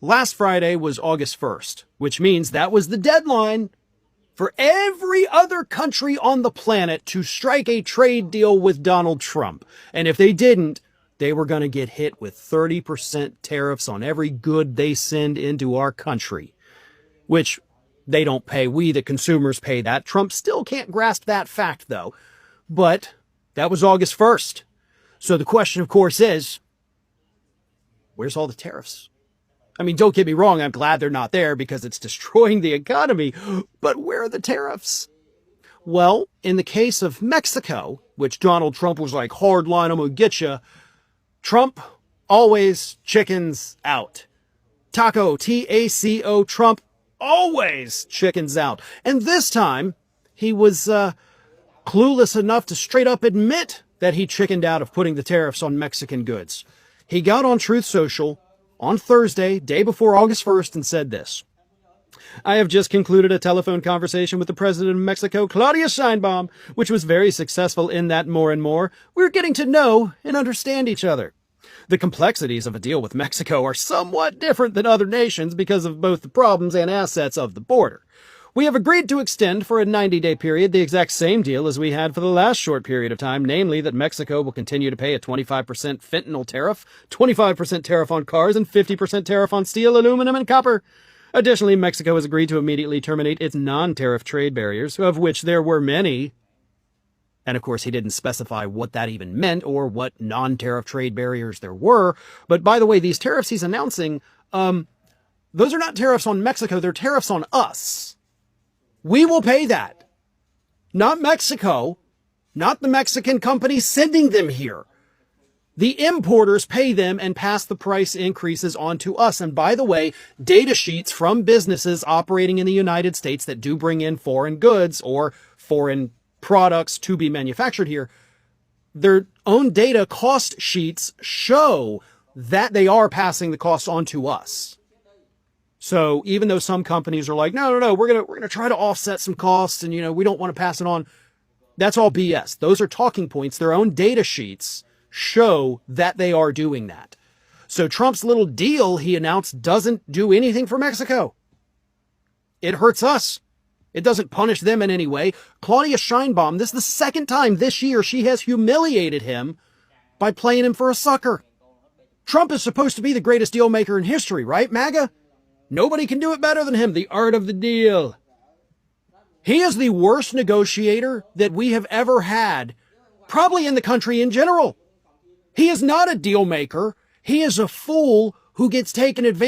last Friday was August 1st, which means that was the deadline for every other country on the planet to strike a trade deal with Donald Trump. And if they didn't, they were going to get hit with 30% tariffs on every good they send into our country, which they don't pay. We, the consumers, pay that. Trump still can't grasp that fact, though. But that was August 1st. So the question, of course, is, where's all the tariffs? I mean, don't get me wrong, I'm glad they're not there because it's destroying the economy, but where are the tariffs? Well, in the case of Mexico, which Donald Trump was like, hardline, I'm gonna get you, Trump always chickens out. Taco, T-A-C-O, Trump always chickens out. And this time, he was clueless enough to straight up admit that he chickened out of putting the tariffs on Mexican goods. He got on Truth Social on Thursday, day before August 1st, and said this: I have just concluded a telephone conversation with the President of Mexico, Claudia Sheinbaum, which was very successful in that more and more, we're getting to know and understand each other. The complexities of a deal with Mexico are somewhat different than other nations because of both the problems and assets of the border. We have agreed to extend for a 90-day period the exact same deal as we had for the last short period of time, namely that Mexico will continue to pay a 25% fentanyl tariff, 25% tariff on cars, and 50% tariff on steel, aluminum, and copper. Additionally, Mexico has agreed to immediately terminate its non-tariff trade barriers, of which there were many. And of course, he didn't specify what that even meant or what non-tariff trade barriers there were. But by the way, these tariffs he's announcing, those are not tariffs on Mexico, they're tariffs on us. We will pay that. Not Mexico, not the Mexican companies sending them here. The importers pay them and pass the price increases on to us. And by the way, data sheets from businesses operating in the United States that do bring in foreign goods or foreign products to be manufactured here, their own data cost sheets show that they are passing the costs on to us. So even though some companies are like, no, we're going to try to offset some costs and, we don't want to pass it on. That's all BS. Those are talking points. Their own data sheets show that they are doing that. So Trump's little deal he announced doesn't do anything for Mexico. It hurts us. It doesn't punish them in any way. Claudia Sheinbaum, this is the second time this year she has humiliated him by playing him for a sucker. Trump is supposed to be the greatest deal maker in history, right, MAGA? Nobody can do it better than him. The art of the deal. He is the worst negotiator that we have ever had, probably in the country in general. He is not a deal maker. He is a fool who gets taken advantage